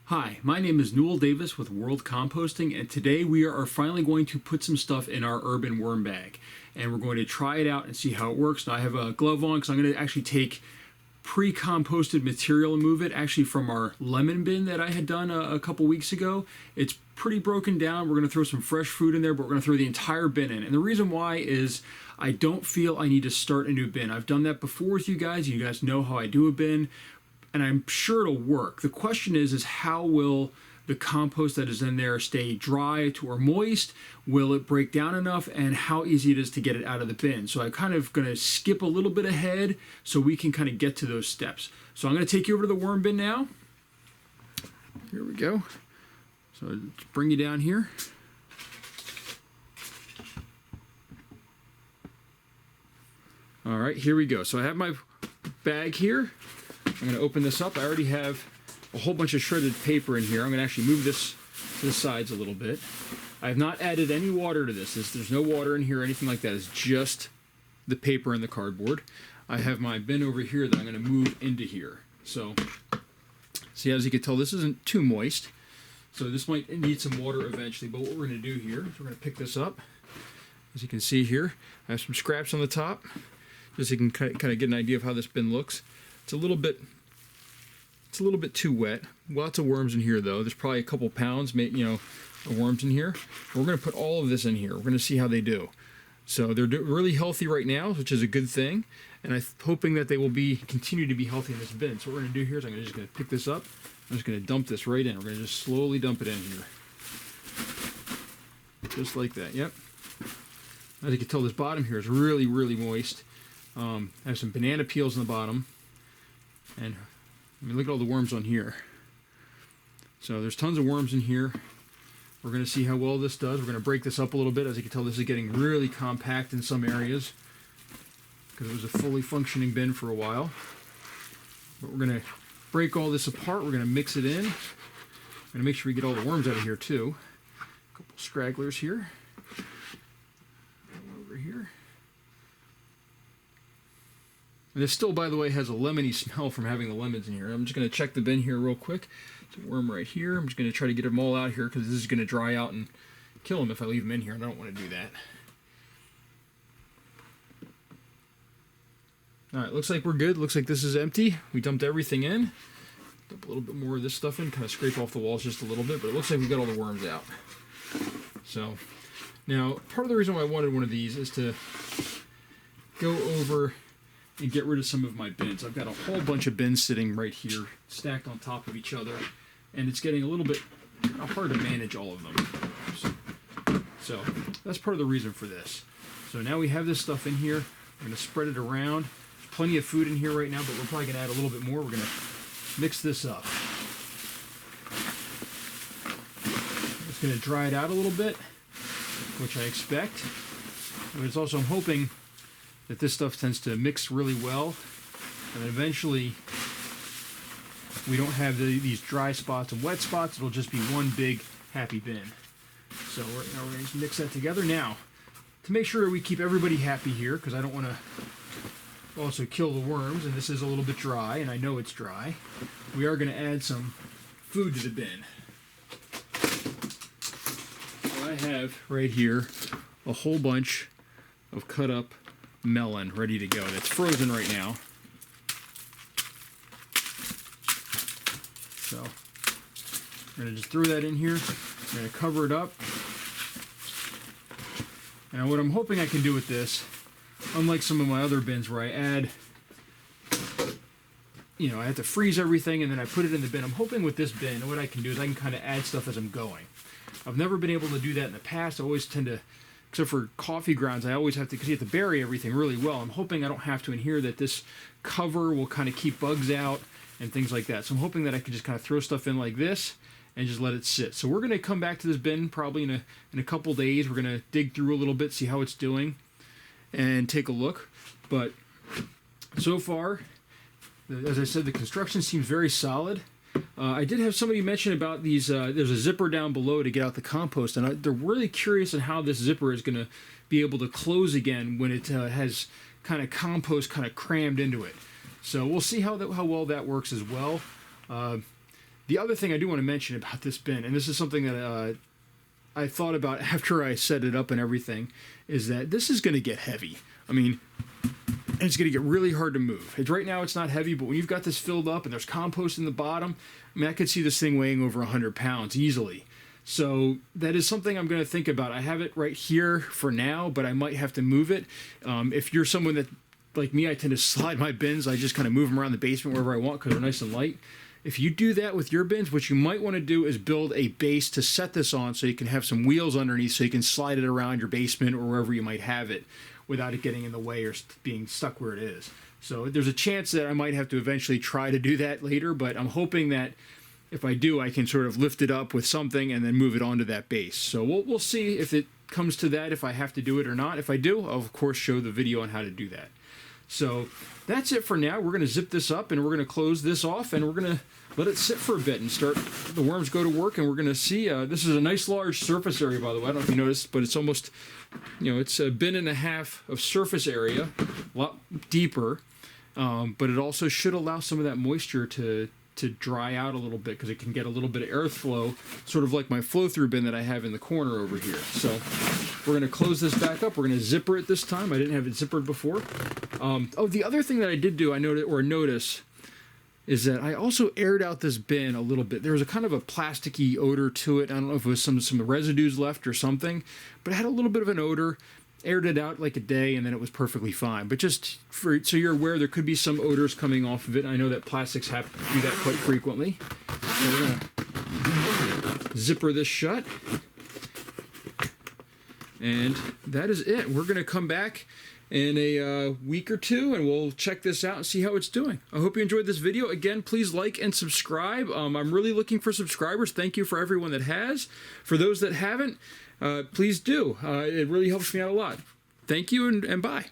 Hi, my name is Newell Davis with World Composting, and today we are finally going to put some stuff in our urban worm bag. And we're going to try it out and see how it works. Now I have a glove on because I'm going to actually take pre-composted material and move it actually from our lemon bin that I had done a couple weeks ago. It's pretty broken down. We're going to throw some fresh food in there, but we're going to throw the entire bin in. And the reason why is I don't feel I need to start a new bin. I've done that before with you guys. You guys know how I do a bin, and I'm sure it'll work. The question is how will the compost that is in there stay dry or moist? Will it break down enough? And how easy it is to get it out of the bin? So I'm kind of going to skip a little bit ahead so we can kind of get to those steps. So I'm going to take you over to the worm bin now. Here we go. So let's bring you down here. All right, here we go. So I have my bag here. I'm going to open this up. I already have a whole bunch of shredded paper in here. I'm going to actually move this to the sides a little bit. I have not added any water to this. There's no water in here or anything like that. It's just the paper and the cardboard. I have my bin over here that I'm going to move into here. So, see, as you can tell, this isn't too moist. So this might need some water eventually. But what we're going to do here is we're going to pick this up. As you can see here, I have some scraps on the top, just so you can kind of get an idea of how this bin looks. It's a little bit too wet. Lots of worms in here though. There's probably a couple pounds, of worms in here. We're going to put all of this in here. We're going to see how they do. So they're really healthy right now, which is a good thing. And I'm hoping that they will continue to be healthy in this bin. So what we're going to do here is I'm just going to pick this up. I'm just going to dump this right in. We're going to just slowly dump it in here. Just like that. Yep. As you can tell, this bottom here is really, really moist. I have some banana peels in the bottom. And I mean, look at all the worms on here. So there's tons of worms in here. We're going to see how well this does. We're going to break this up a little bit. As you can tell, this is getting really compact in some areas because it was a fully functioning bin for a while. But we're going to break all this apart. We're going to mix it in. We're going to make sure we get all the worms out of here too. A couple stragglers here. Over here. And this still, by the way, has a lemony smell from having the lemons in here. I'm just going to check the bin here real quick. There's a worm right here. I'm just going to try to get them all out here because this is going to dry out and kill them if I leave them in here, and I don't want to do that. Alright, looks like we're good. Looks like this is empty. We dumped everything in. Dump a little bit more of this stuff in, kind of scrape off the walls just a little bit, but it looks like we got all the worms out. So, now, part of the reason why I wanted one of these is to go over and get rid of some of my bins. I've got a whole bunch of bins sitting right here, stacked on top of each other, and it's getting a little bit hard to manage all of them. So that's part of the reason for this. So now we have this stuff in here. We're going to spread it around. There's plenty of food in here right now, but we're probably going to add a little bit more. We're going to mix this up. I'm just going to dry it out a little bit, which I expect. But it's also, I'm hoping that this stuff tends to mix really well, and then eventually we don't have these dry spots and wet spots. It'll just be one big happy bin. So now we're going to mix that together. Now, to make sure we keep everybody happy here, because I don't want to also kill the worms, and this is a little bit dry, and I know it's dry, we are going to add some food to the bin. So I have right here a whole bunch of cut up melon ready to go. That's frozen right now. So I'm going to just throw that in here. I'm going to cover it up. And what I'm hoping I can do with this, unlike some of my other bins where I add, I have to freeze everything and then I put it in the bin. I'm hoping with this bin, what I can do is I can kind of add stuff as I'm going. I've never been able to do that in the past. I always tend to, except for coffee grounds, I always have to, because you have to bury everything really well. I'm hoping I don't have to in here, that this cover will kind of keep bugs out and things like that. So I'm hoping that I can just kind of throw stuff in like this and just let it sit. So we're going to come back to this bin probably in a couple days. We're going to dig through a little bit, see how it's doing, and take a look. But so far, as I said, the construction seems very solid. I did have somebody mention about these, there's a zipper down below to get out the compost, and they're really curious on how this zipper is going to be able to close again when it has kind of compost kind of crammed into it. So we'll see how well that works as well. The other thing I do want to mention about this bin, and this is something that I thought about after I set it up and everything, is that this is going to get heavy. I mean, and it's going to get really hard to move. Right now it's not heavy, but when you've got this filled up and there's compost in the bottom, I mean, I could see this thing weighing over 100 pounds easily. So that is something I'm going to think about. I have it right here for now, but I might have to move it. If you're someone that, like me, I tend to slide my bins. I just kind of move them around the basement wherever I want because they're nice and light. If you do that with your bins, what you might want to do is build a base to set this on so you can have some wheels underneath so you can slide it around your basement or wherever you might have it without it getting in the way or being stuck where it is. So there's a chance that I might have to eventually try to do that later, but I'm hoping that if I do, I can sort of lift it up with something and then move it onto that base. So we'll see if it comes to that, if I have to do it or not. If I do, I'll of course show the video on how to do that. So that's it for now. We're going to zip this up and we're going to close this off and we're going to let it sit for a bit and start the worms go to work, and we're going to see. This is a nice large surface area, by the way. I don't know if you noticed, but it's almost, it's a bin and a half of surface area, a lot deeper, but it also should allow some of that moisture to dry out a little bit because it can get a little bit of airflow, sort of like my flow-through bin that I have in the corner over here. So we're going to close this back up. We're going to zipper it this time. I didn't have it zippered before. The other thing that I did do, I noticed, is that I also aired out this bin a little bit. There was a kind of a plasticky odor to it. I don't know if it was some residues left or something, but it had a little bit of an odor. Aired it out like a day and then it was perfectly fine. But just so you're aware, there could be some odors coming off of it. I know that plastics have to do that quite frequently. So we're going to zipper this shut. And that is it. We're going to come back in a week or two and we'll check this out and see how it's doing. I hope you enjoyed this video. Again, please like and subscribe. I'm really looking for subscribers. Thank you for everyone that has. For those that haven't, please do. It really helps me out a lot. Thank you and bye.